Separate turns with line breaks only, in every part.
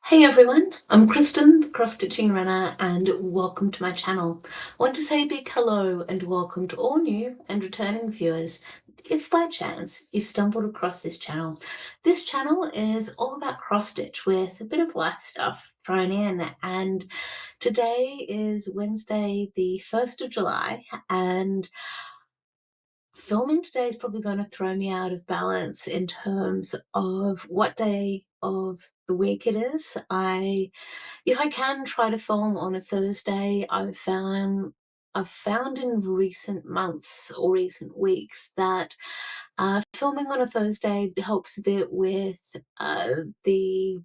Hey everyone, I'm Kristen, the cross stitching runner, and welcome to my channel. I want to say a big hello and welcome to all new and returning viewers. If by chance you've stumbled across this channel is all about cross stitch with a bit of life stuff thrown in. And today is Wednesday, the 1st of July, and filming today is probably going to throw me out of balance in terms of what day of the week it is. If I can try to film on a Thursday, I've found in recent months or recent weeks that filming on a Thursday helps a bit with the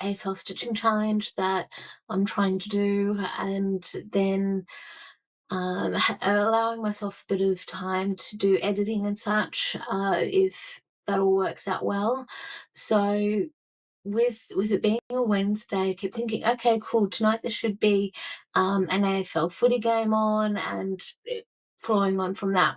AFL stitching challenge that I'm trying to do, and then allowing myself a bit of time to do editing and such, if that all works out well. So with it being a Wednesday, I keep thinking, okay, cool, tonight there should be an AFL footy game on, and following on from that.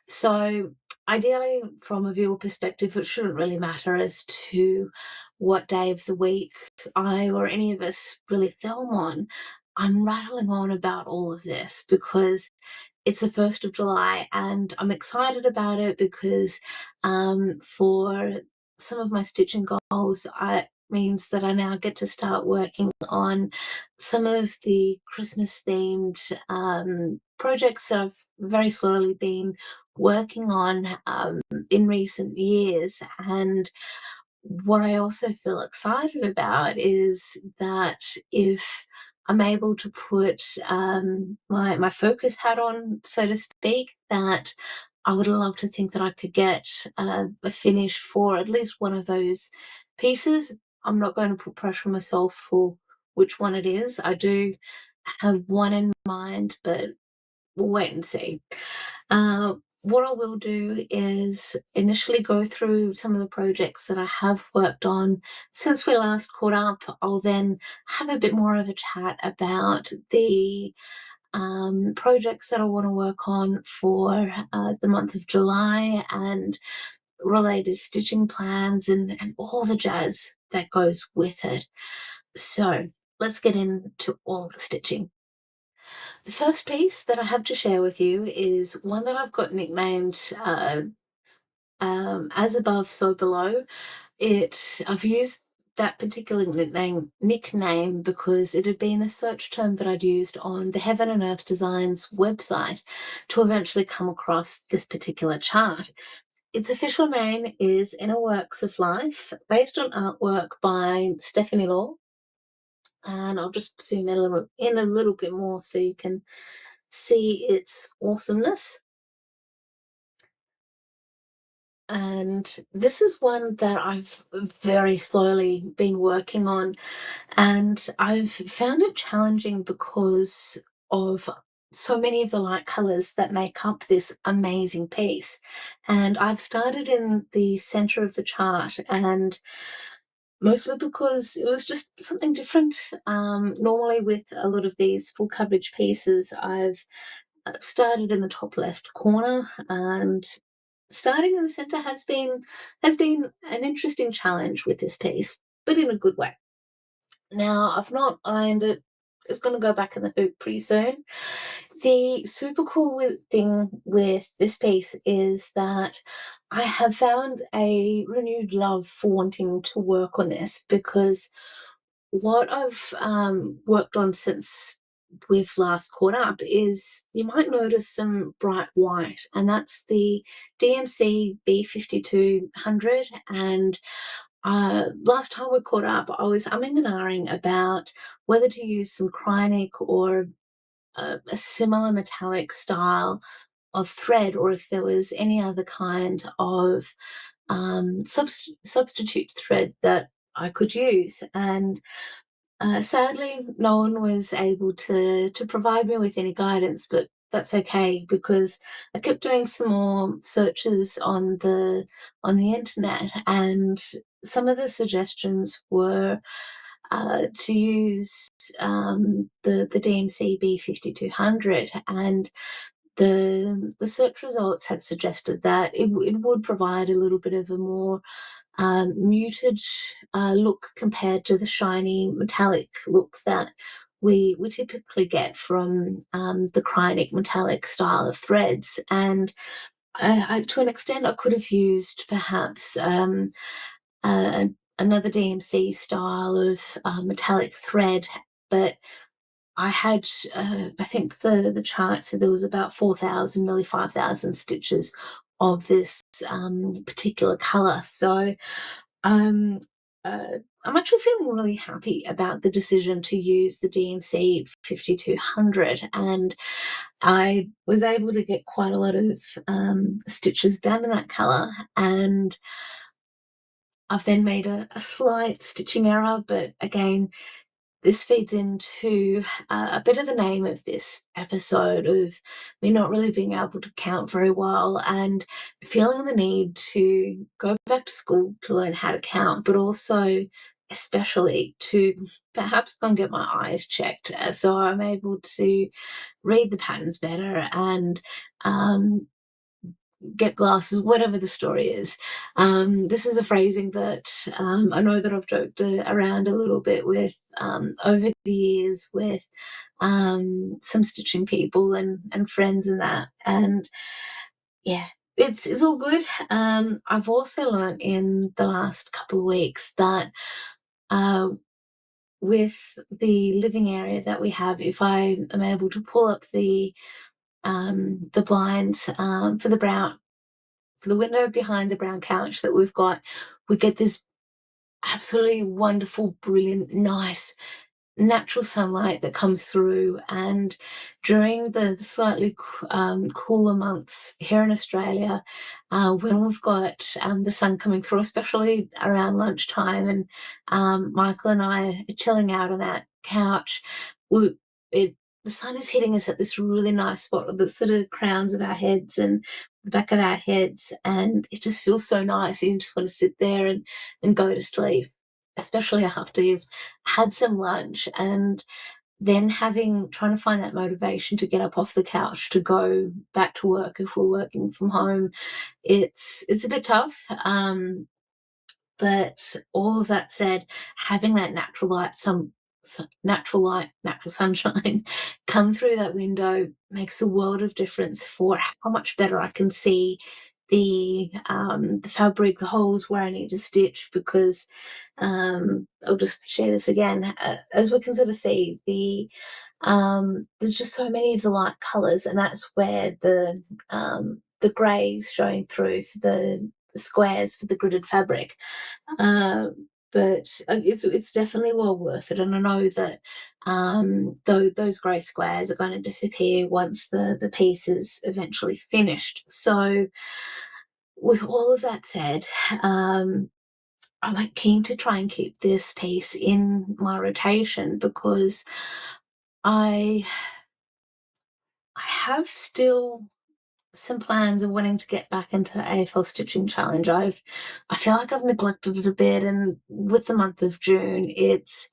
So ideally, from a viewer perspective, it shouldn't really matter as to what day of the week I or any of us really film on. I'm rattling on about all of this because it's the 1st of July and I'm excited about it because for some of my stitching goals, means that I now get to start working on some of the Christmas themed projects that I've very slowly been working on in recent years. And what I also feel excited about is that if I'm able to put my focus hat on, so to speak, that I would love to think that I could get a finish for at least one of those pieces. I'm not going to put pressure on myself for which one it is. I do have one in mind, but we'll wait and see. What I will do is initially go through some of the projects that I have worked on since we last caught up. I'll then have a bit more of a chat about the projects that I want to work on for the month of July and related stitching plans and all the jazz that goes with it. So let's get into all the stitching. The first piece that I have to share with you is one that I've got nicknamed As Above, So Below. I've used that particular nickname because it had been a search term that I'd used on the Heaven and Earth Designs website to eventually come across this particular chart. Its official name is Inner Works of Life, based on artwork by Stephanie Law. And I'll just zoom in a little bit more so you can see its awesomeness. And this is one that I've very slowly been working on, and I've found it challenging because of so many of the light colors that make up this amazing piece. And I've started in the center of the chart, and mostly because it was just something different. Normally with a lot of these full coverage pieces, I've started in the top left corner, and starting in the center has been an interesting challenge with this piece, but in a good way. Now I've not ironed it. It's going to go back in the hoop pretty soon. The super cool thing with this piece is that I have found a renewed love for wanting to work on this, because what I've worked on since we've last caught up is you might notice some bright white, and that's the DMC B5200. And last time we caught up, I was umming and ahhing about whether to use some Krienik or a similar metallic style of thread, or if there was any other kind of substitute thread that I could use. And sadly, no one was able to provide me with any guidance, but that's okay, because I kept doing some more searches on the internet, and some of the suggestions were to use the DMC B5200, and the search results had suggested that it would provide a little bit of a more muted look compared to the shiny metallic look that we typically get from the Krienik metallic style of threads. And to an extent, I could have used perhaps uh, another DMC style of metallic thread, but I had, I think the chart said there was about 4,000, nearly 5,000 stitches of this particular colour. So um, I'm actually feeling really happy about the decision to use the DMC 5200, and I was able to get quite a lot of stitches done in that colour. And I've then made a slight stitching error, but again, this feeds into a bit of the name of this episode of me not really being able to count very well and feeling the need to go back to school to learn how to count, but also especially to perhaps go and get my eyes checked so I'm able to read the patterns better and get glasses, whatever the story is. This is a phrasing that I know that I've joked around a little bit with over the years with some stitching people and friends and that. And yeah, it's all good. I've also learned in the last couple of weeks that uh, with the living area that we have, if I am able to pull up the blinds for the window behind the brown couch that we've got, we get this absolutely wonderful, brilliant, nice natural sunlight that comes through. And during the slightly cooler months here in Australia, when we've got the sun coming through, especially around lunchtime, and Michael and I are chilling out on that couch, we, it, the sun is hitting us at this really nice spot with the sort of crowns of our heads and the back of our heads, and it just feels so nice. You just want to sit there and go to sleep, especially after you've had some lunch and then trying to find that motivation to get up off the couch to go back to work if we're working from home. It's a bit tough. But all of that said, having that natural light, natural sunshine come through that window makes a world of difference for how much better I can see the fabric, the holes where I need to stitch, because I'll just share this again. As we can sort of see, there's just so many of the light colours, and that's where the grey is showing through for the squares for the gridded fabric. But it's definitely well worth it, and I know that those grey squares are going to disappear once the piece is eventually finished. So, with all of that said, I'm like keen to try and keep this piece in my rotation because I I have still some plans of wanting to get back into the AFL stitching challenge. I feel like I've neglected it a bit, and with the month of June, it's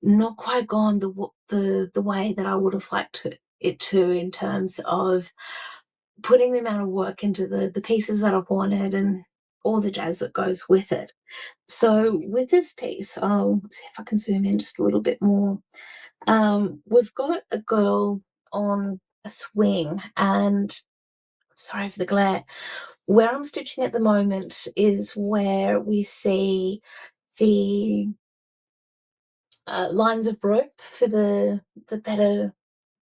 not quite gone the way that I would have liked it to, in terms of putting the amount of work into the pieces that I've wanted and all the jazz that goes with it. So with this piece, I'll see if I can zoom in just a little bit more. We've got a girl on a swing, and sorry for the glare. Where I'm stitching at the moment is where we see the lines of rope, for the better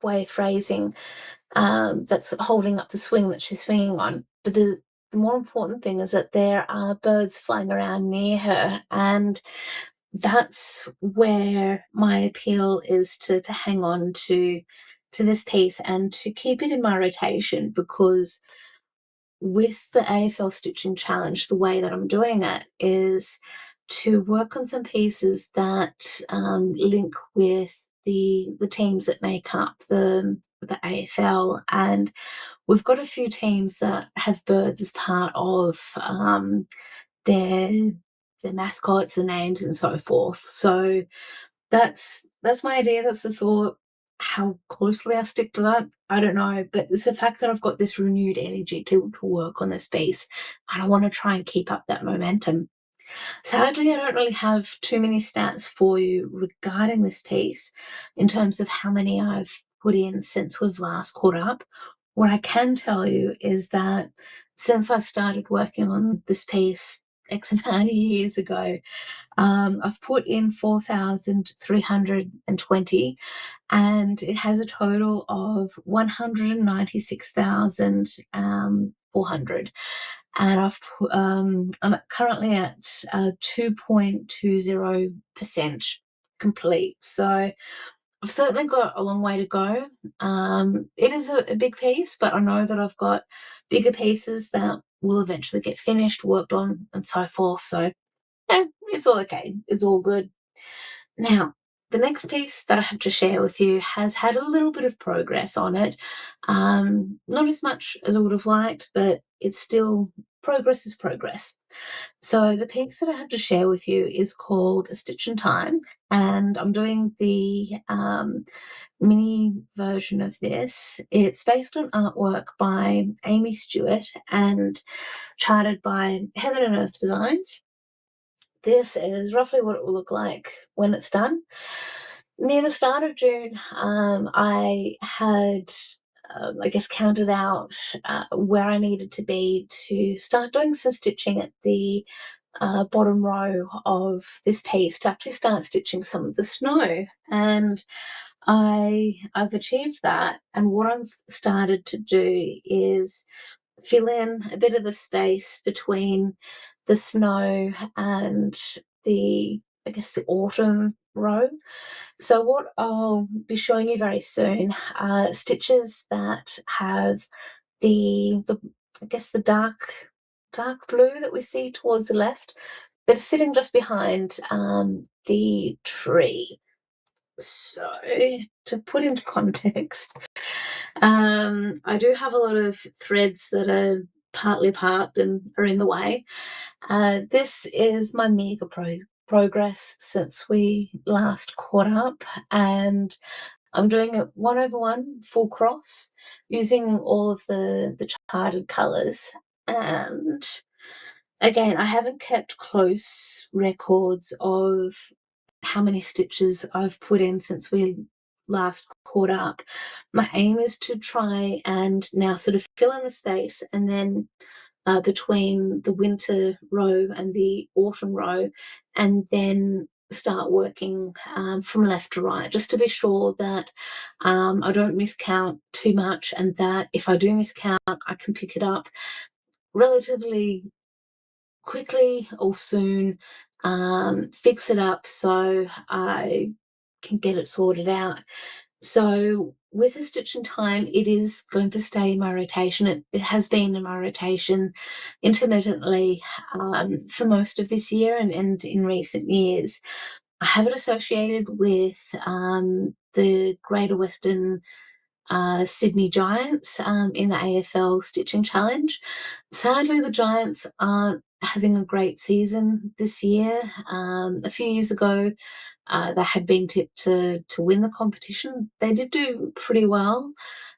way of phrasing, that's holding up the swing that she's swinging on. But the more important thing is that there are birds flying around near her, and that's where my appeal is to hang on to this piece and to keep it in my rotation, because with the AFL Stitching Challenge, the way that I'm doing it is to work on some pieces that link with the teams that make up the AFL, and we've got a few teams that have birds as part of their their mascots, the names, and so forth. So that's my idea. That's the thought. How closely I stick to that, I don't know, but it's the fact that I've got this renewed energy to work on this piece, and I want to try and keep up that momentum. Sadly, I don't really have too many stats for you regarding this piece in terms of how many I've put in since we've last caught up. What I can tell you is that since I started working on this piece X amount of years ago, I've put in 4,320 and it has a total of 196,400. And I'm currently at 2.20% complete. So I've certainly got a long way to go. It is a big piece, but I know that I've got bigger pieces that will eventually get finished, worked on, and so forth. So yeah, it's all okay. It's all good. Now, the next piece that I have to share with you has had a little bit of progress on it. Not as much as I would have liked, but it's still progress is progress. So the piece that I have to share with you is called A Stitch in Time, and I'm doing the mini version of this. It's based on artwork by Amy Stewart and charted by Heaven and Earth Designs. This is roughly what it will look like when it's done. Near the start of June, I had, I guess, counted out where I needed to be to start doing some stitching at the bottom row of this piece to actually start stitching some of the snow. And I've achieved that. And what I've started to do is fill in a bit of the space between the snow and I guess, the autumn row. So what I'll be showing you very soon are stitches that have the I guess the dark blue that we see towards the left, that are sitting just behind the tree. So to put into context, I do have a lot of threads that are partly apart and are in the way. This is my mega progress since we last caught up, and I'm doing it 1/1 full cross using all of the charted colours. And again, I haven't kept close records of how many stitches I've put in since we last caught up. My aim is to try and now sort of fill in the space, and then between the winter row and the autumn row, and then start working from left to right, just to be sure that I don't miscount too much, and that if I do miscount, I can pick it up relatively quickly or soon, fix it up so I can get it sorted out. So with A Stitch in Time, it is going to stay in my rotation. It has been in my rotation intermittently for most of this year and in recent years. I have it associated with the Greater Western Sydney Giants in the AFL Stitching Challenge. Sadly, the Giants aren't having a great season this year. A few years ago, they had been tipped to win the competition. They did do pretty well,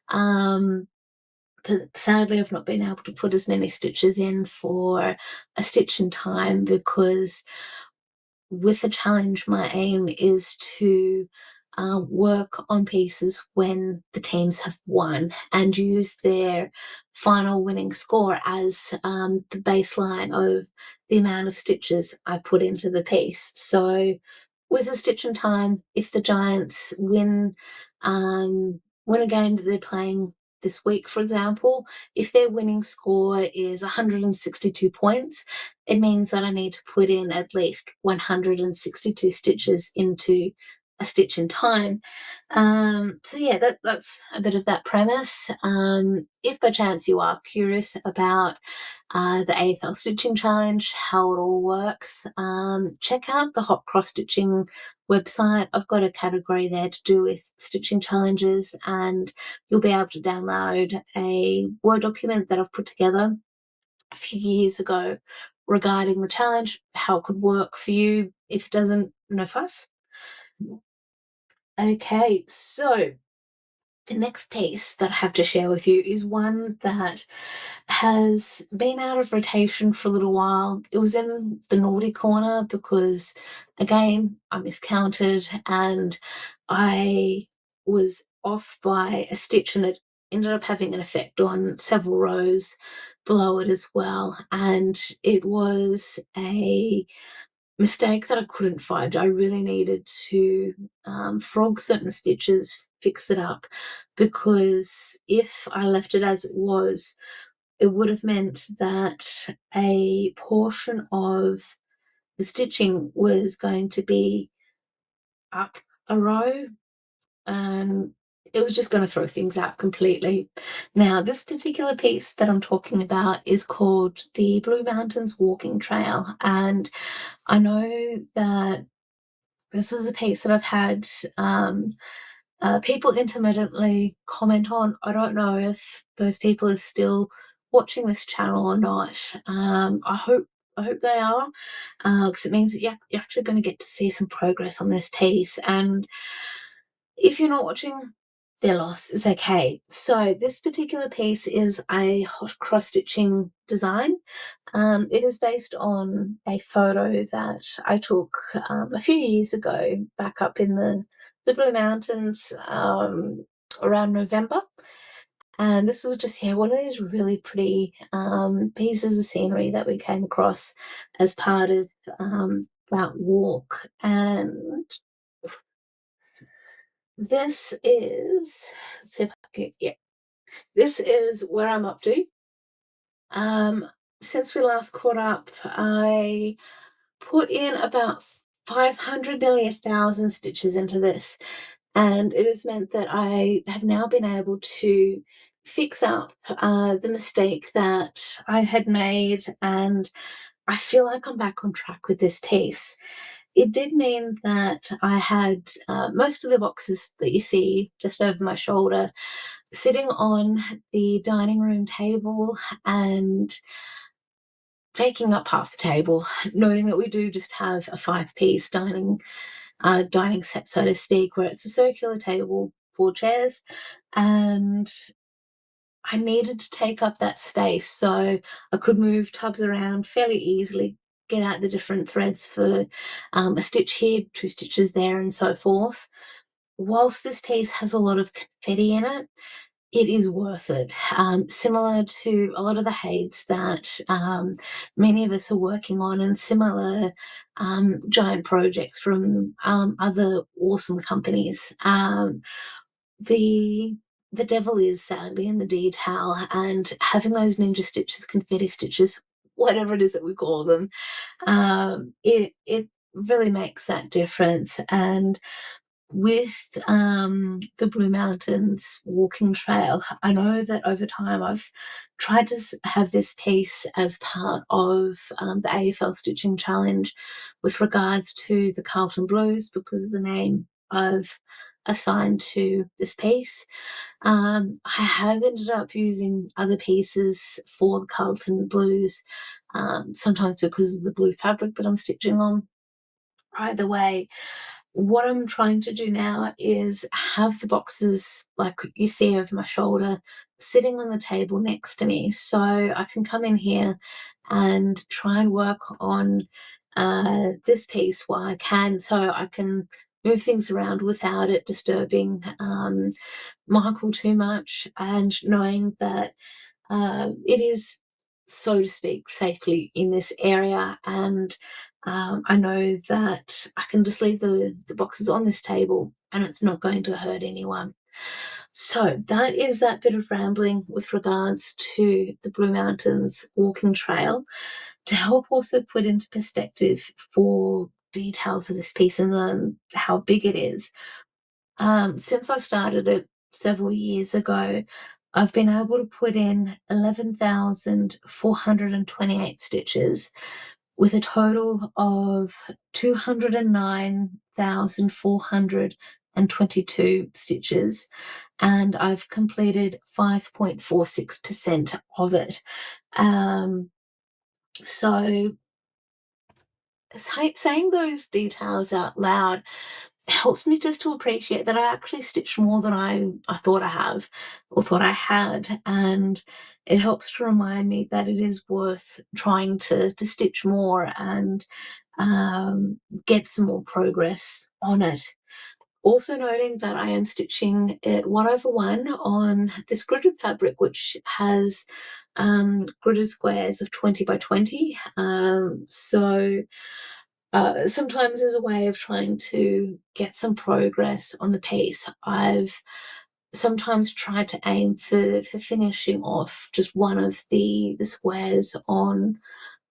but sadly, I've not been able to put as many stitches in for A Stitch in Time, because with the challenge, my aim is to work on pieces when the teams have won and use their final winning score as the baseline of the amount of stitches I put into the piece. So with A Stitch in Time, if the Giants win a game that they're playing this week, for example, if their winning score is 162 points, it means that I need to put in at least 162 stitches into A Stitch in Time. So yeah, that's a bit of that premise. If by chance you are curious about the AFL Stitching Challenge, how it all works, check out the Hot Cross Stitching website. I've got a category there to do with stitching challenges, and you'll be able to download a Word document that I've put together a few years ago regarding the challenge, how it could work for you if it doesn't, no fuss. Okay, so The next piece that I have to share with you is one that has been out of rotation for a little while. It was in the naughty corner because, again, I miscounted and I was off by a stitch, and it ended up having an effect on several rows below it as well. And it was a mistake that I couldn't find. I really needed to frog certain stitches, fix it up, because if I left it as it was, it would have meant that a portion of the stitching was going to be up a row, and it was just going to throw things out completely. Now, this particular piece that I'm talking about is called the Blue Mountains Walking Trail, and I know that this was a piece that I've had people intermittently comment on. I don't know if those people are still watching this channel or not. I hope they are, because it means that you're actually going to get to see some progress on this piece. And if you're not watching, they're lost. It's okay. So this particular piece is a hot cross-stitching design. It is based on a photo that I took a few years ago back up in the Blue Mountains around November. And this was just, one of these really pretty pieces of scenery that we came across as part of that walk. And this is, let's see if I can, this is where I'm up to. Since we last caught up, I put in about 500, nearly 1,000 stitches into this, and it has meant that I have now been able to fix up the mistake that I had made, and I feel like I'm back on track with this piece. It did mean that I had most of the boxes that you see just over my shoulder sitting on the dining room table and taking up half the table, noting that we do just have a 5-piece dining set, so to speak, where it's a circular table, 4 chairs, and I needed to take up that space so I could move tubs around fairly easily, get out the different threads for a stitch here, 2 stitches there, and so forth. Whilst this piece has a lot of confetti in it, it is worth it. Similar to a lot of the heights that many of us are working on, and similar giant projects from other awesome companies. The devil is sadly in the detail, and having those ninja stitches, confetti stitches, whatever it is that we call them, it really makes that difference. And with the Blue Mountains walking trail, I know that over time I've tried to have this piece as part of the AFL Stitching Challenge with regards to the Carlton Blues, because of the name I've assigned to this piece. I have ended up using other pieces for the Carlton Blues, sometimes because of the blue fabric that I'm stitching on. Either way, what I'm trying to do now is have the boxes, like you see over my shoulder, sitting on the table next to me, so I can come in here and try and work on this piece while I can, so I can move things around without it disturbing Michael too much, and knowing that it is, so to speak, safely in this area. And I know that I can just leave the boxes on this table and it's not going to hurt anyone. So that is that bit of rambling with regards to the Blue Mountains walking trail, to help also put into perspective for details of this piece and how big it is. Since I started it several years ago, I've been able to put in 11,428 stitches, with a total of 209,422 stitches, and I've completed 5.46% of it. So saying those details out loud, helps me just to appreciate that I actually stitched more than I thought I have or thought I had, and it helps to remind me that it is worth trying to stitch more and get some more progress on it. Also noting that I am stitching it 1/1 on this gridded fabric, which has gridded squares of 20 by 20. So sometimes as a way of trying to get some progress on the piece, I've sometimes tried to aim for finishing off just one of the squares on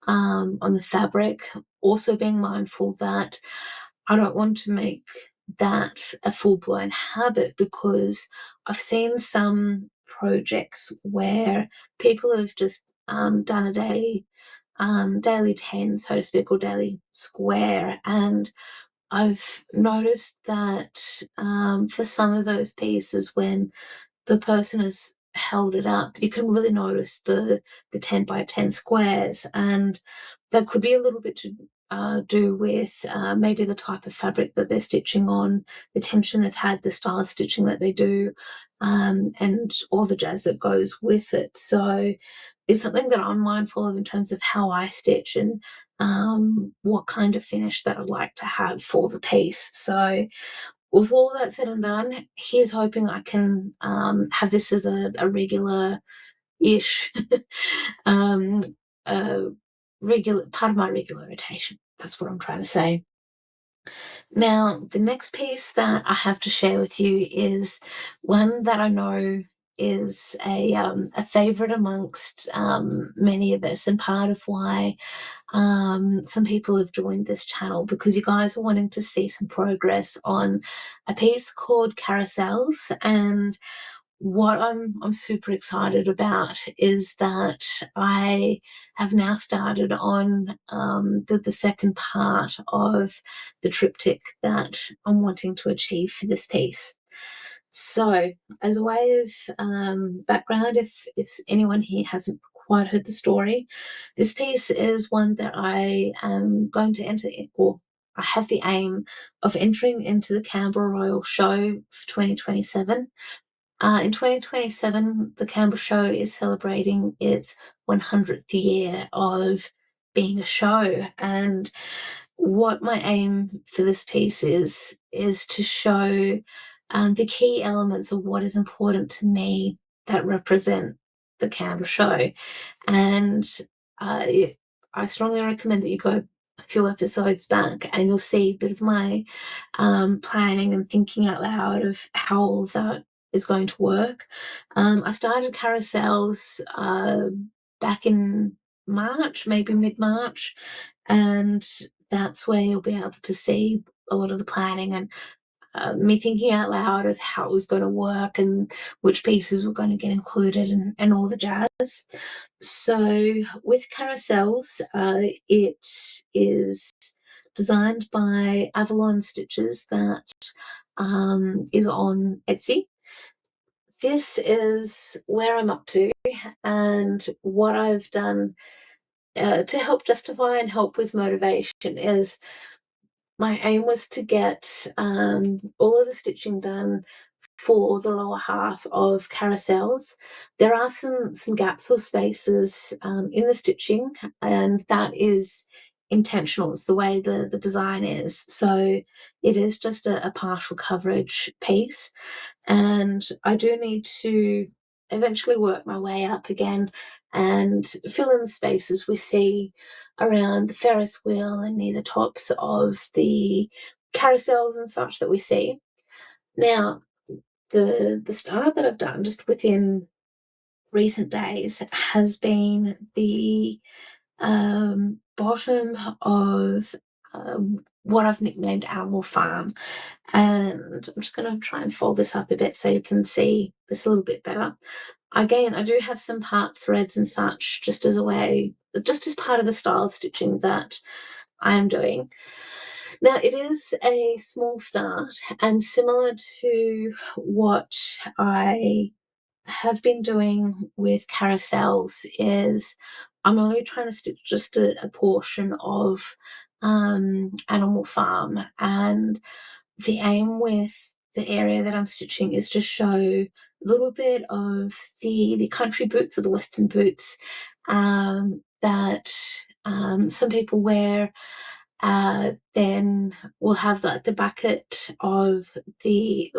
the fabric, also being mindful that I don't want to make that a full-blown habit, because I've seen some projects where people have just done a daily 10, so to speak, or daily square, and I've noticed that for some of those pieces, when the person has held it up, you can really notice the 10 by 10 squares, and that could be a little bit to do with maybe the type of fabric that they're stitching on, the tension they've had, the style of stitching that they do, and all the jazz that goes with it. So it's something that I'm mindful of in terms of how I stitch and what kind of finish that I'd like to have for the piece. So with all of that said and done, here's hoping I can have this as a regular-ish um, regular part of my regular rotation. That's what I'm trying to say. Now, the next piece that I have to share with you is one that I know is a favourite amongst many of us, and part of why some people have joined this channel, because you guys are wanting to see some progress on a piece called Carousels. And what I'm super excited about is that I have now started on the second part of the triptych that I'm wanting to achieve for this piece. So, as a way of background, if anyone here hasn't quite heard the story, this piece is one that I am going to enter in, or I have the aim of entering into the Canberra Royal Show for 2027. In 2027, the Canberra Show is celebrating its 100th year of being a show, and what my aim for this piece is to show the key elements of what is important to me that represent the Canberra Show. And uh, I strongly recommend that you go a few episodes back and you'll see a bit of my planning and thinking out loud of how all of that is going to work. I started Carousels back in March, maybe mid-March, and that's where you'll be able to see a lot of the planning and me thinking out loud of how it was going to work and which pieces were going to get included and all the jazz. So with Carousels, it is designed by Avalon Stitches that is on Etsy. This is where I'm up to and what I've done to help justify and help with motivation is my aim was to get all of the stitching done for the lower half of Carousels. There are some gaps or spaces in the stitching, and that is intentional. It's the way the design is. So it is just a partial coverage piece, and I do need to eventually work my way up again and fill in the spaces we see around the Ferris wheel and near the tops of the carousels and such that we see. Now, the start that I've done just within recent days has been the bottom of what I've nicknamed Animal Farm. And I'm just going to try and fold this up a bit so you can see this a little bit better. Again, I do have some part threads and such just as a way, just as part of the style of stitching that I am doing. Now, it is a small start, and similar to what I have been doing with Carousels is I'm only trying to stitch just a portion of Animal Farm, and the aim with the area that I'm stitching is to show a little bit of the country boots or the Western boots that some people wear. Then we'll have the bucket of the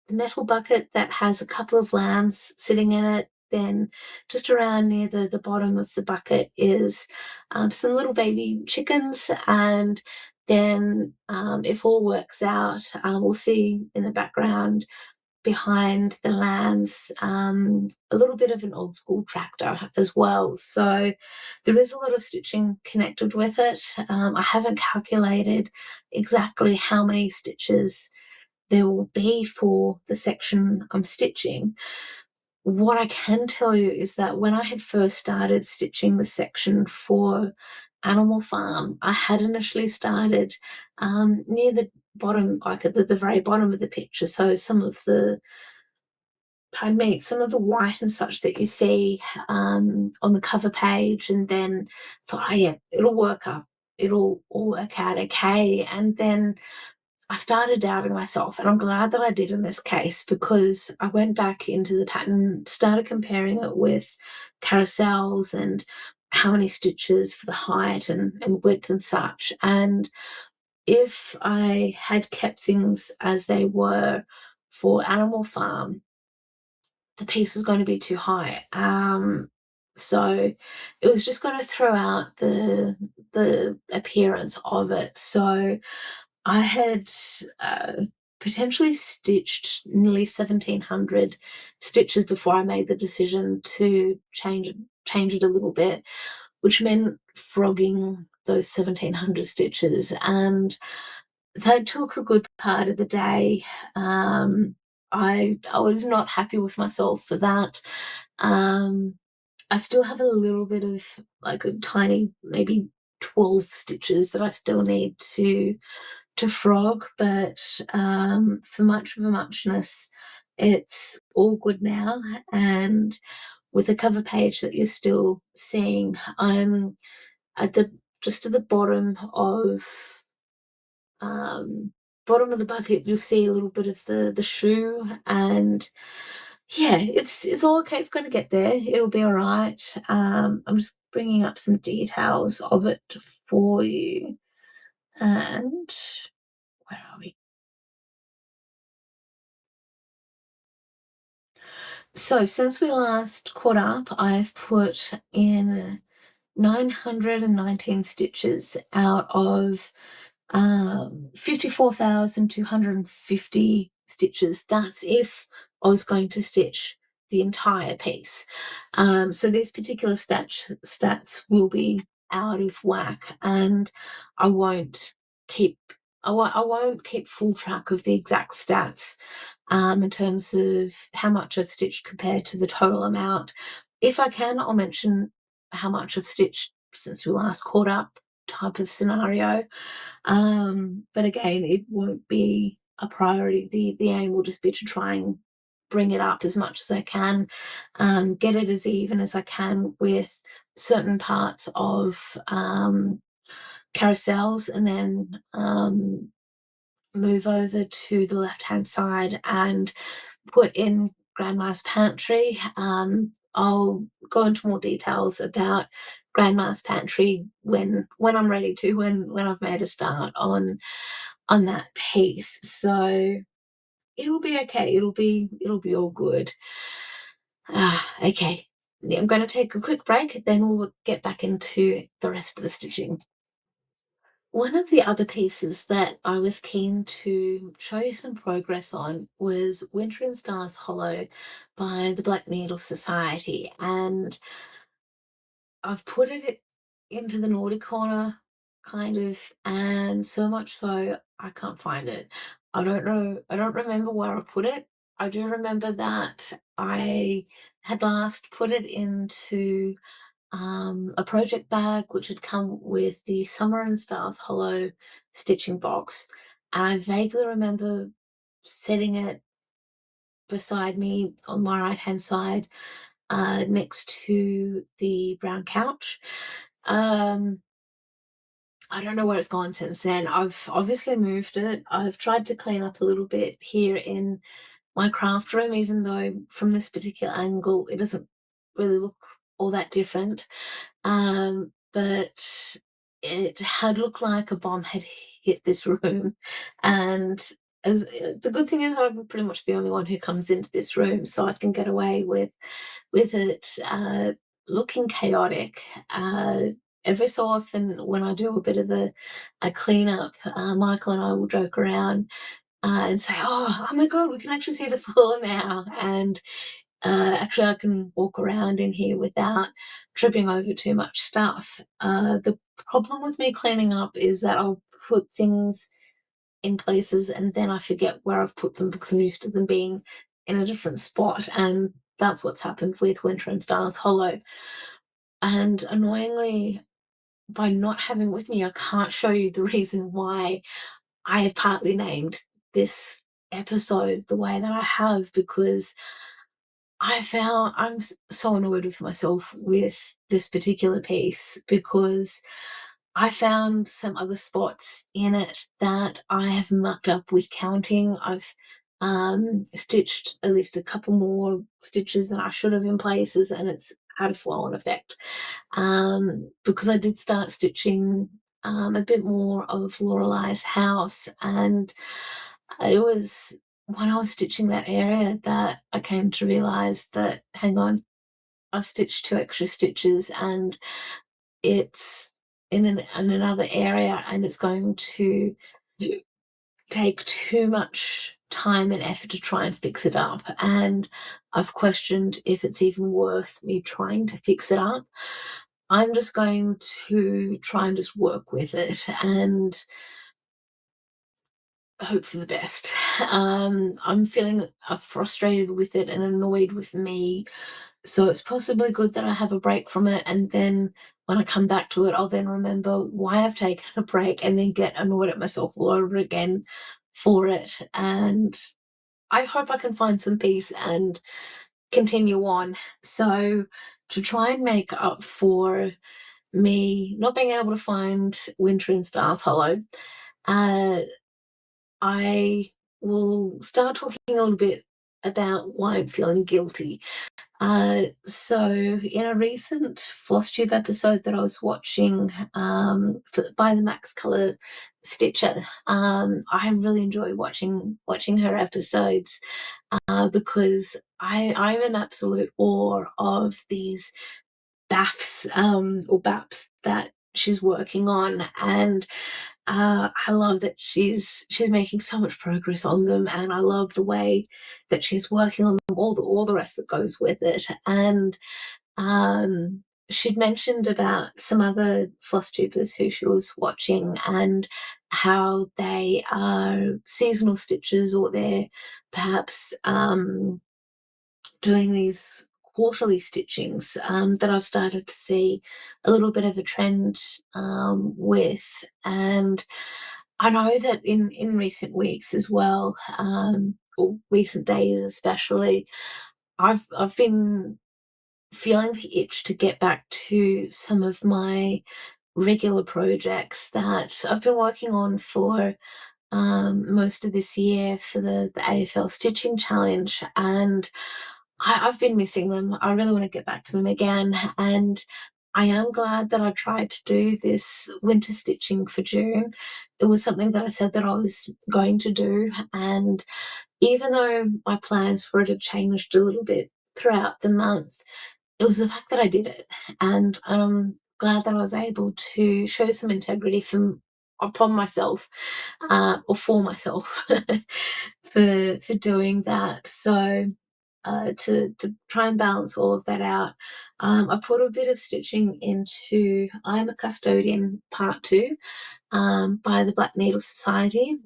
metal bucket that has a couple of lambs sitting in it. Then just around near the bottom of the bucket is some little baby chickens. And then if all works out, we'll see in the background behind the lambs a little bit of an old school tractor as well. So there is a lot of stitching connected with it. I haven't calculated exactly how many stitches there will be for the section I'm stitching. What I can tell you is that when I had first started stitching the section for Animal Farm, I had initially started near the bottom, like at the very bottom of the picture. So some of the white and such that you see on the cover page, and then thought, oh yeah, it'll all work out okay. And then I started doubting myself, and I'm glad that I did in this case, because I went back into the pattern, started comparing it with carousels and how many stitches for the height and width and such. And if I had kept things as they were for Animal Farm, the piece was going to be too high. So it was just going to throw out the appearance of it. So I had potentially stitched nearly 1,700 stitches before I made the decision to change it a little bit, which meant frogging those 1,700 stitches. And that took a good part of the day. I was not happy with myself for that. Um, I still have a little bit of like a tiny, maybe 12 stitches that I still need to frog, but for much of a muchness, it's all good now. And with the cover page that you're still seeing, I'm at the just at the um, bottom of the bucket. You'll see a little bit of the shoe, and yeah, it's all okay. It's going to get there. It'll be all right. I'm just bringing up some details of it for you, and where are we? So since we last caught up, I've put in 919 stitches out of 54,250 stitches. That's if I was going to stitch the entire piece. So these particular stats will be out of whack, and I won't keep I won't keep full track of the exact stats in terms of how much I've stitched compared to the total amount. If I can, I'll mention how much I've stitched since we last caught up, type of scenario. But again, it won't be a priority. The aim will just be to try and bring it up as much as I can, get it as even as I can with certain parts of carousels, and then move over to the left-hand side and put in Grandma's Pantry. I'll go into more details about Grandma's Pantry when I'm ready to, when I've made a start on that piece. So it'll be okay. It'll be all good. Okay. Yeah, I'm going to take a quick break, then we'll get back into the rest of the stitching. One of the other pieces that I was keen to show you some progress on was Winter and Stars Hollow by the Black Needle Society, and I've put it into the naughty corner, kind of, and so much so I can't find it. I don't remember where I put it. I do remember that I had last put it into a project bag which had come with the Summer and Stars Hollow stitching box. And I vaguely remember setting it beside me on my right hand side, next to the brown couch. Um, I don't know where it's gone since then. I've obviously moved it. I've tried to clean up a little bit here in my craft room, even though from this particular angle it doesn't really look all that different. But it had looked like a bomb had hit this room, and as the good thing is I'm pretty much the only one who comes into this room, so I can get away with it looking chaotic. Every so often, when I do a bit of a cleanup, Michael and I will joke around and say, oh my God, we can actually see the floor now. And actually, I can walk around in here without tripping over too much stuff. The problem with me cleaning up is that I'll put things in places and then I forget where I've put them because I'm used to them being in a different spot. And that's what's happened with Winter and Stars Hollow. And annoyingly, by not having with me, I can't show you the reason why I have partly named this episode the way that I have, because I found I'm so annoyed with myself with this particular piece, because I found some other spots in it that I have mucked up with counting. I've stitched at least a couple more stitches than I should have in places, and it's had a flow-on effect. Because I did start stitching a bit more of Lorelei's house, and it was when I was stitching that area that I came to realize that, hang on, I've stitched 2 extra stitches and it's in another area, and it's going to take too much time and effort to try and fix it up. And I've questioned if it's even worth me trying to fix it up. I'm just going to try and just work with it and hope for the best. I'm feeling frustrated with it and annoyed with me. So it's possibly good that I have a break from it, and then when I come back to it, I'll then remember why I've taken a break and then get annoyed at myself all over again for it. And I hope I can find some peace and continue on. So to try and make up for me not being able to find Winter in Stars Hollow, uh, I will start talking a little bit about why I'm feeling guilty. So in a recent Flosstube episode that I was watching by the Max Color Stitcher, I really enjoy watching her episodes because I'm in absolute awe of these BAFs or BAPs that she's working on, and I love that she's making so much progress on them, and I love the way that she's working on them, all the rest that goes with it. And she'd mentioned about some other floss tubers who she was watching and how they are seasonal stitches, or they're perhaps doing these quarterly stitchings that I've started to see a little bit of a trend with. And I know that in recent weeks as well, or recent days especially, I've been feeling the itch to get back to some of my regular projects that I've been working on for most of this year for the AFL Stitching Challenge, and I've been missing them. I really want to get back to them again, and I am glad that I tried to do this winter stitching for June. It was something that I said that I was going to do, and even though my plans for it had changed a little bit throughout the month, it was the fact that I did it, and I'm glad that I was able to show some integrity from upon myself, or for myself, for doing that. So to try and balance all of that out, I put a bit of stitching into I'm a Custodian Part 2 by the Black Needle Society.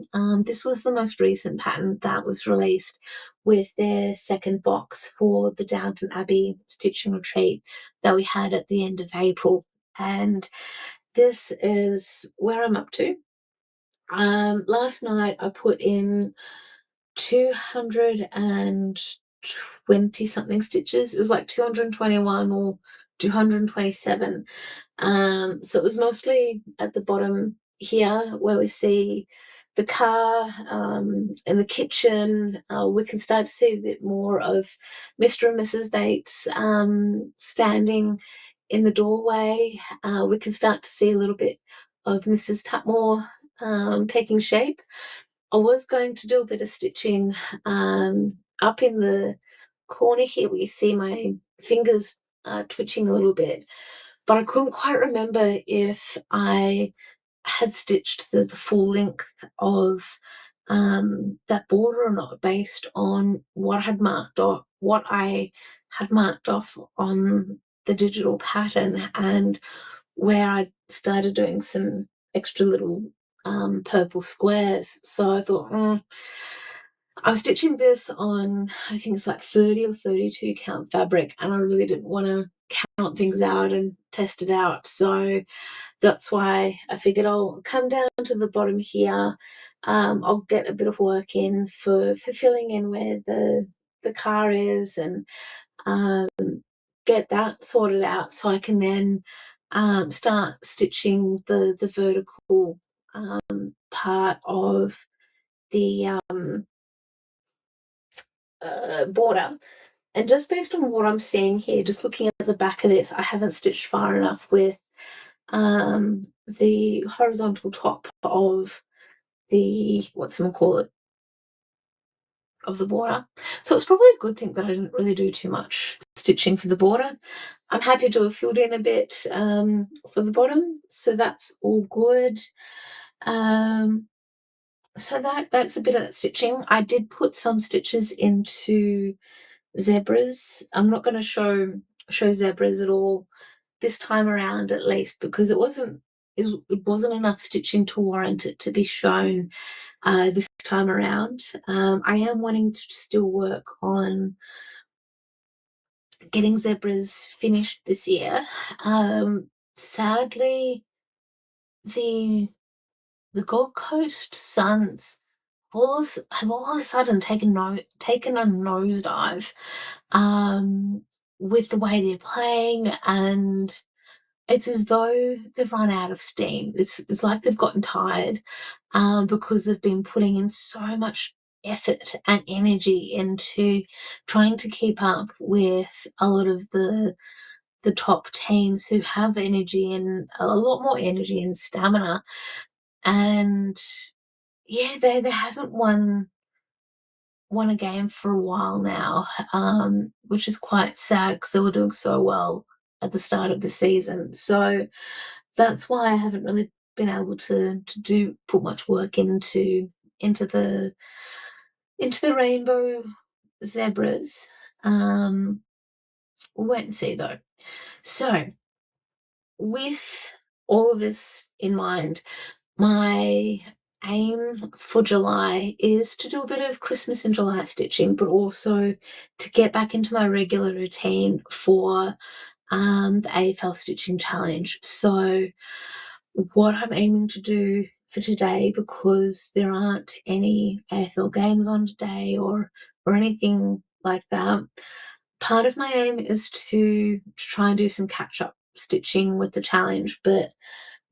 This was the most recent pattern that was released with their second box for the Downton Abbey stitching retreat that we had at the end of April. And this is where I'm up to. Last night I put in 220 something stitches. It was like 221 or 227. So it was mostly at the bottom here where we see the car in the kitchen. We can start to see a bit more of Mr. and Mrs. Bates standing in the doorway. We can start to see a little bit of Mrs. Tutmore taking shape. I was going to do a bit of stitching up in the corner here where you see my fingers twitching a little bit, but I couldn't quite remember if I had stitched the full length of that border or not, based on what I had marked off on the digital pattern, and where I started doing some extra little purple squares. So I thought, I was stitching this on, I think it's like 30 or 32 count fabric, and I really didn't want to count things out and test it out. So that's why I figured I'll come down to the bottom here. I'll get a bit of work in for filling in where the car is, and um, get that sorted out, so I can then start stitching the vertical part of the border. And just based on what I'm seeing here, just looking at the back of this, I haven't stitched far enough with the horizontal top of the, call it, of the border. So it's probably a good thing that I didn't really do too much stitching for the border. I'm happy to have filled in a bit for the bottom, so that's all good. So that's a bit of that stitching. I did put some stitches into zebras. I'm not going to show zebras at all this time around, at least, because it wasn't enough stitching to warrant it to be shown this time around. I am wanting to still work on getting zebras finished this year. Sadly, the Gold Coast Suns have all of a sudden taken a nosedive with the way they're playing, and it's as though they've run out of steam. It's like they've gotten tired because they've been putting in so much effort and energy into trying to keep up with a lot of the top teams who have energy, and a lot more energy and stamina. And yeah, they haven't won a game for a while now, which is quite sad because they were doing so well at the start of the season. So that's why I haven't really been able to put much work into the rainbow zebras. We'll wait and see though. So with all of this in mind, my aim for July is to do a bit of Christmas in July stitching, but also to get back into my regular routine for the AFL Stitching Challenge. So what I'm aiming to do for today, because there aren't any AFL games on today or anything like that, part of my aim is to try and do some catch-up stitching with the challenge, but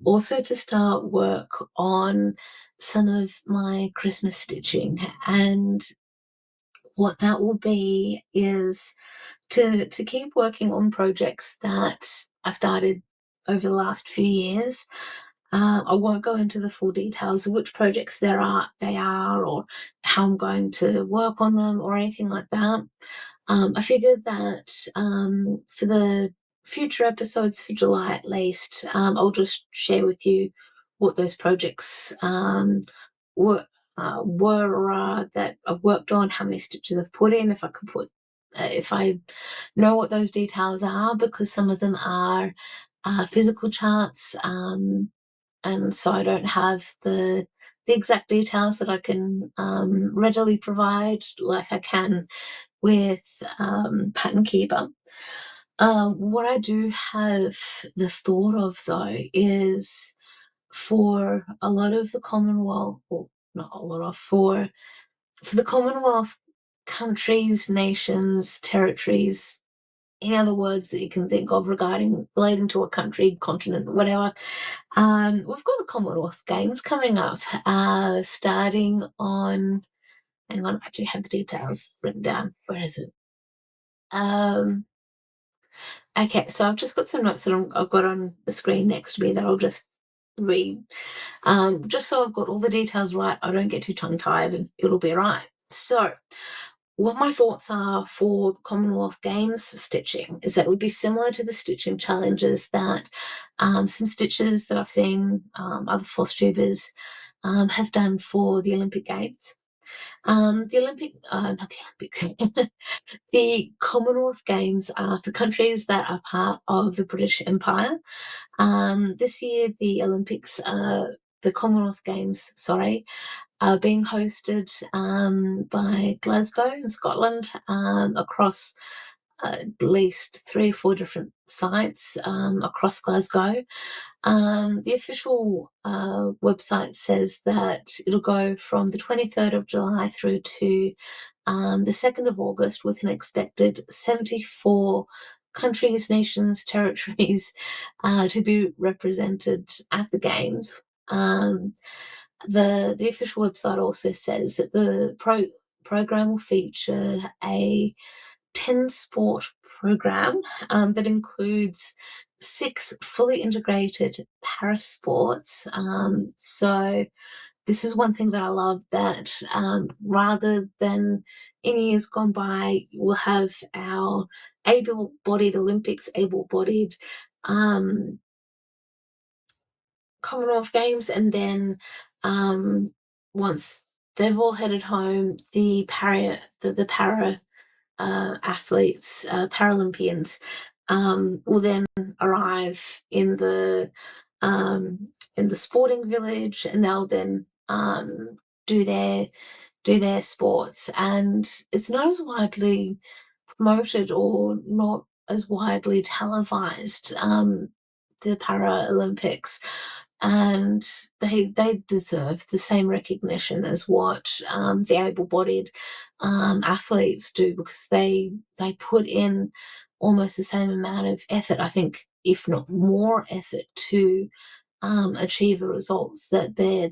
also to start work on some of my Christmas stitching. And what that will be is to keep working on projects that I started over the last few years. I won't go into the full details of which projects they are, or how I'm going to work on them, or anything like that. I figured that for the future episodes for July at least, I'll just share with you what those projects were or are that I've worked on, how many stitches I've put in, if I know what those details are, because some of them are physical charts, and so I don't have the exact details that I can readily provide like I can with Pattern Keeper. What I do have the thought of though is for a lot of the Commonwealth, or not a lot of, for the Commonwealth countries, nations, territories any other words that you can think of relating to a country, continent, whatever. We've got the Commonwealth Games coming up, starting on. Hang on, I do have the details written down. Where is it? Okay, so I've just got some notes that I've got on the screen next to me that I'll just read, just so I've got all the details right. I don't get too tongue-tied and it'll be right. So what my thoughts are for the Commonwealth Games stitching is that it would be similar to the stitching challenges that some stitches that I've seen other Flosstubers have done for the Olympic Games. Not the Olympic, the Commonwealth Games are for countries that are part of the British Empire. This year, the Commonwealth Games, are being hosted by Glasgow in Scotland, across at least 3 or 4 different sites across Glasgow. The official website says that it'll go from the 23rd of July through to the 2nd of August, with an expected 74 countries, nations, territories to be represented at the Games. The official website also says that the program will feature a 10-sport program that includes 6 fully integrated para sports. So this is one thing that I love, that rather than in years gone by, we'll have our able-bodied Olympics, able-bodied Commonwealth Games, and then once they've all headed home, the para athletes, Paralympians, will then arrive in the sporting village, and they'll then do their sports. And it's not as widely promoted or not as widely televised, the Paralympics, and they deserve the same recognition as what the able-bodied athletes do, because they put in almost the same amount of effort, I think, if not more effort, to achieve the results that they're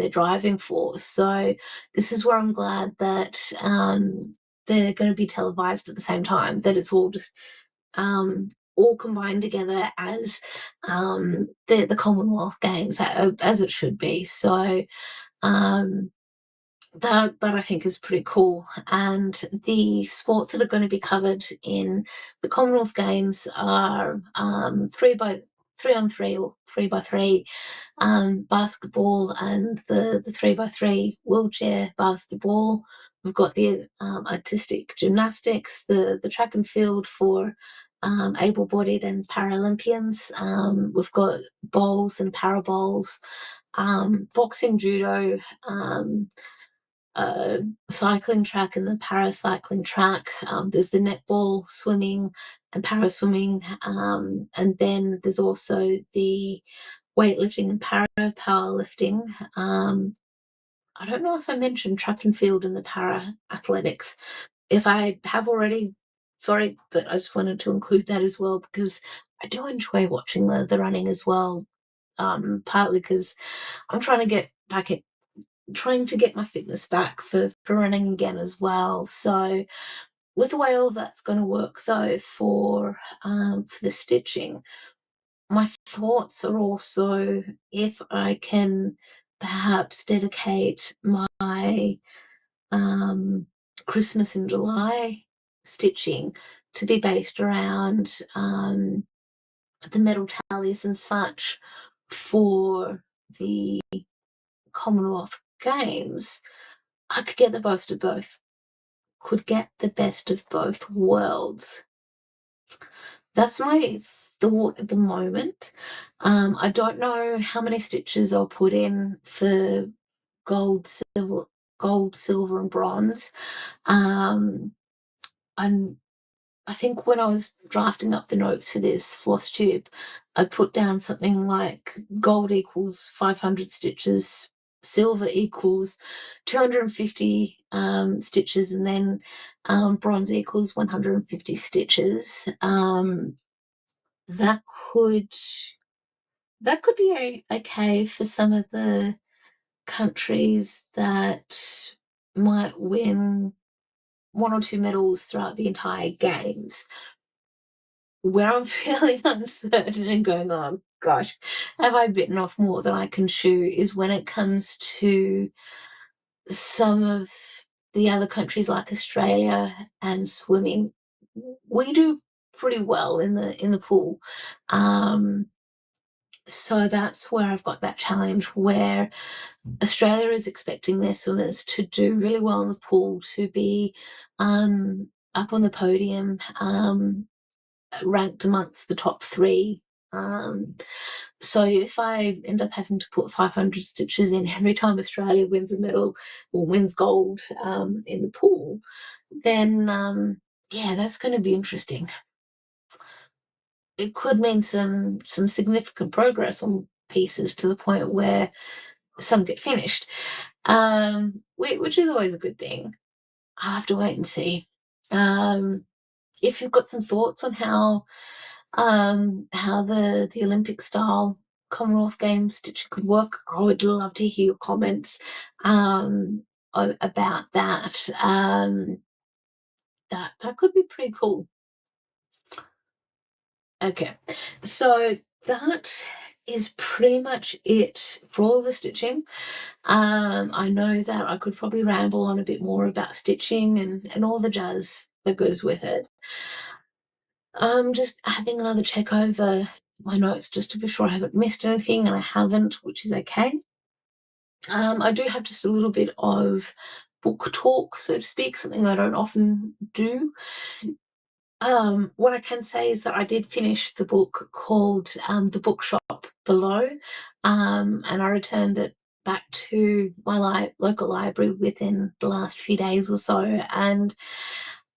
driving for. So this is where I'm glad that they're going to be televised at the same time, that it's all just all combined together as the Commonwealth Games, as it should be. So that I think is pretty cool. And the sports that are going to be covered in the Commonwealth Games are 3-on-3 or 3-by-3 basketball, and the 3-by-3 wheelchair basketball. We've got the artistic gymnastics, the track and field for able-bodied and Paralympians. We've got bowls and para bowls, boxing, judo, cycling track and the paracycling track. There's the netball, swimming, and para swimming, and then there's also the weightlifting and powerlifting. I don't know if I mentioned track and field and the para athletics. If I have already, sorry, but I just wanted to include that as well, because I do enjoy watching the running as well. Partly because I'm trying to get my fitness back for running again as well. So with the way all that's going to work, though, for the stitching, my thoughts are also if I can perhaps dedicate my Christmas in July stitching to be based around the medal tallies and such for the Commonwealth Games. I could get the best of both. Could get the best of both worlds. That's my thought at the moment. I don't know how many stitches I'll put in for gold, silver, and bronze. I think when I was drafting up the notes for this Flosstube, I put down something like gold equals 500 stitches, silver equals 250 stitches, and then bronze equals 150 stitches. That could be okay for some of the countries that might win 1 or 2 medals throughout the entire games. Where I'm feeling uncertain and going, "Oh gosh, have I bitten off more than I can chew," is when it comes to some of the other countries like Australia and swimming. We do pretty well in the pool. Um, so that's where I've got that challenge where Australia is expecting their swimmers to do really well in the pool, to be up on the podium, ranked amongst the top 3. Um, so if I end up having to put 500 stitches in every time Australia wins a medal or wins gold in the pool, then yeah, that's going to be interesting. It could mean some significant progress on pieces to the point where some get finished, which is always a good thing. I'll have to wait and see. If you've got some thoughts on how the Olympic style Commonwealth Games stitching could work, I would love to hear your comments about that. That could be pretty cool. Okay, so that is pretty much it for all the stitching. I know that I could probably ramble on a bit more about stitching and all the jazz that goes with it. Just having another check over my notes just to be sure I haven't missed anything, and I haven't, which is okay. I do have just a little bit of book talk, so to speak, something I don't often do. What I can say is that I did finish the book called The Bookshop Below, and I returned it back to my local library within the last few days or so, and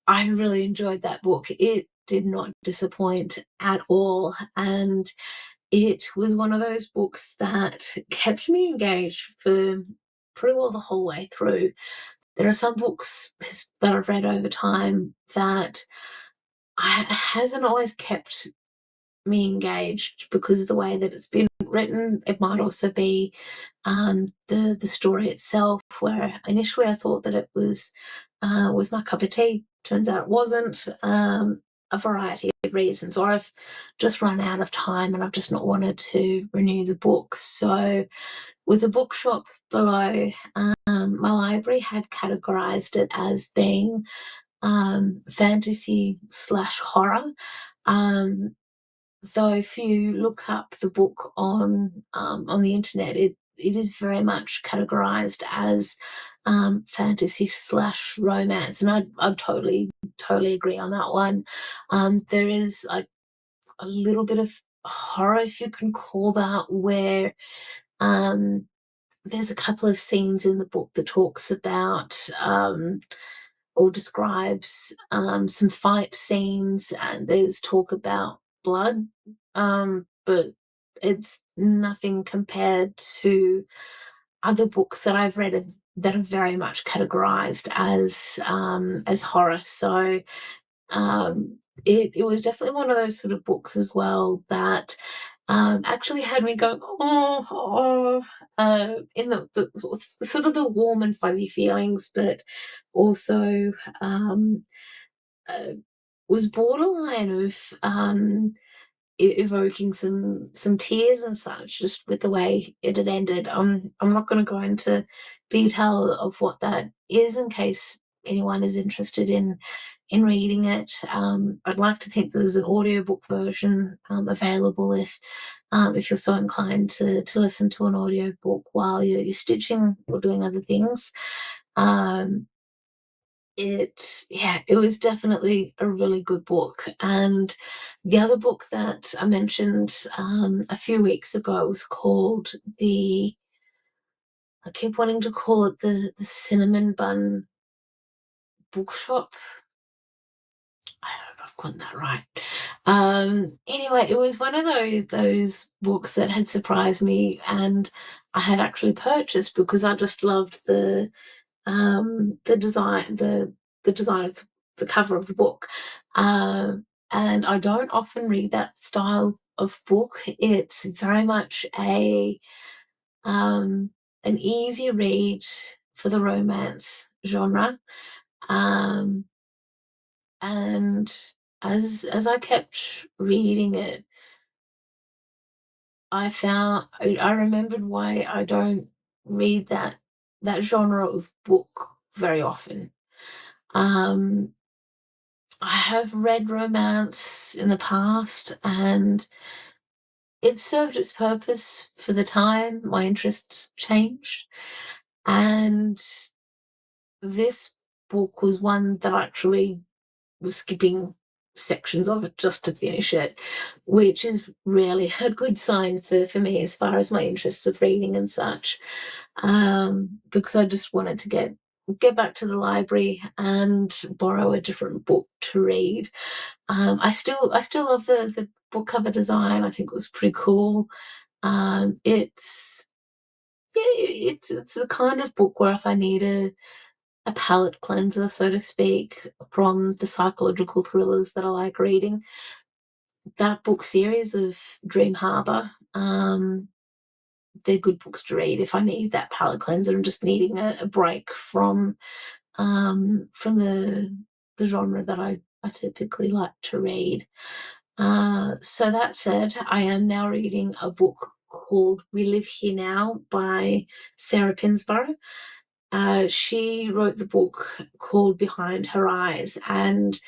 I really enjoyed that book. It did not disappoint at all, and it was one of those books that kept me engaged for pretty well the whole way through. There are some books that I've read over time that hasn't always kept me engaged because of the way that it's been written. It might also be the story itself, where initially I thought that it was my cup of tea. Turns out it wasn't. A variety of reasons, or I've just run out of time and I've just not wanted to renew the book. So with the bookshop below, my library had categorized it as being fantasy slash horror. Though if you look up the book on the internet, it is very much categorized as fantasy slash romance, and I'd totally agree on that one. There is a little bit of horror, if you can call that, where there's a couple of scenes in the book that talks about or describes some fight scenes, and there's talk about blood, but it's nothing compared to other books that I've read that are very much categorized as horror. So it was definitely one of those sort of books as well that actually had me going, in the sort of the warm and fuzzy feelings, but also uh, was borderline of evoking some tears and such, just with the way it had ended. I'm not going to go into detail of what that is in case anyone is interested in reading it. I'd like to think there's an audiobook version available if you're so inclined to listen to an audiobook while you're stitching or doing other things. It was definitely a really good book. And the other book that I mentioned a few weeks ago was called I keep wanting to call it the Cinnamon Bun Bookshop. I've gotten that right. Anyway, it was one of those books that had surprised me, and I had actually purchased because I just loved the design, the design of the cover of the book. And I don't often read that style of book. It's very much um, an easy read for the romance genre. Um, and as I kept reading it, I remembered why I don't read that genre of book very often. Um, I have read romance in the past, and it served its purpose for the time. My interests changed, and this book was one that actually was skipping sections of it just to finish it, which is really a good sign for me as far as my interests of reading and such. Because I just wanted to get back to the library and borrow a different book to read. I still love the book cover design. I think it was pretty cool. It's yeah, it's the kind of book where if I need a palate cleanser, so to speak, from the psychological thrillers that I like reading, that book series of Dream Harbour, they're good books to read if I need that palate cleanser and just needing a break from the genre that I typically like to read. So that said, I am now reading a book called We Live Here Now by Sarah Pinsborough. She wrote the book called Behind Her Eyes, and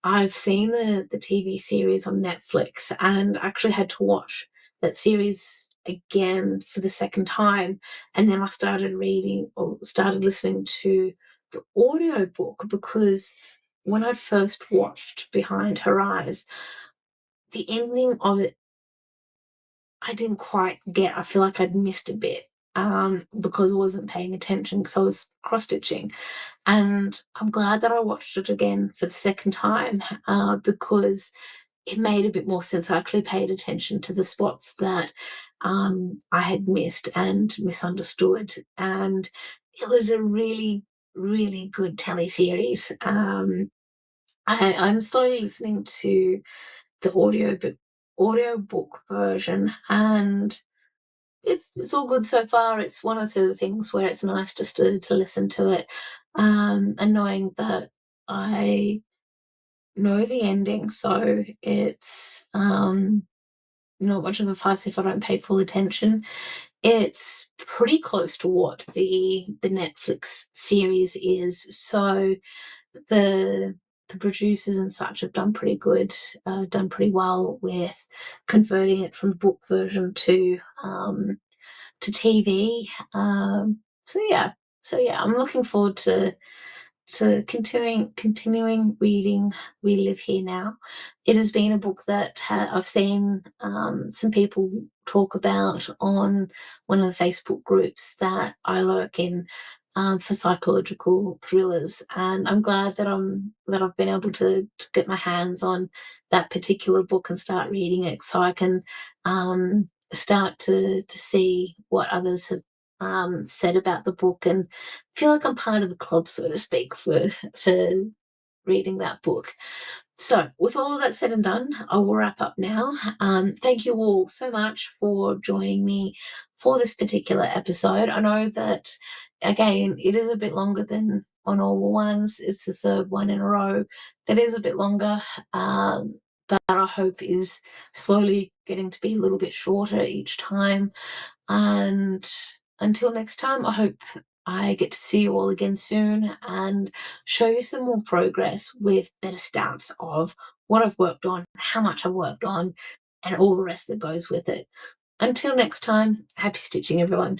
I've seen the TV series on Netflix and actually had to watch that series again for the second time. And then I started reading or started listening to the audio book because when I first watched Behind Her Eyes, the ending of it I didn't quite get. I feel like I'd missed a bit because I wasn't paying attention because I was cross stitching. And I'm glad that I watched it again for the second time because it made a bit more sense. I actually paid attention to the spots that I had missed and misunderstood. And it was a really, really good telly series. I'm slowly listening to the audiobook version, and it's all good so far. It's one of the things where it's nice just to listen to it, and knowing that I know the ending, so it's not much of a fuss if I don't pay full attention. It's pretty close to what the Netflix series is, so the the producers and such have done pretty good, done pretty well with converting it from the book version to TV. So yeah, I'm looking forward to continuing reading We Live Here Now. It has been a book that I've seen some people talk about on one of the Facebook groups that I lurk in for psychological thrillers, and I'm glad that I've been able to get my hands on that particular book and start reading it, so I can start to see what others have said about the book and feel like I'm part of the club, so to speak, for reading that book. So, with all of that said and done, I will wrap up now. Thank you all so much for joining me for this particular episode. I know that, again, it is a bit longer than on all ones. It's the third one in a row that is a bit longer, but I hope is slowly getting to be a little bit shorter each time. And until next time, I hope I get to see you all again soon and show you some more progress with better stats of what I've worked on, how much I've worked on, and all the rest that goes with it. Until next time, happy stitching, everyone.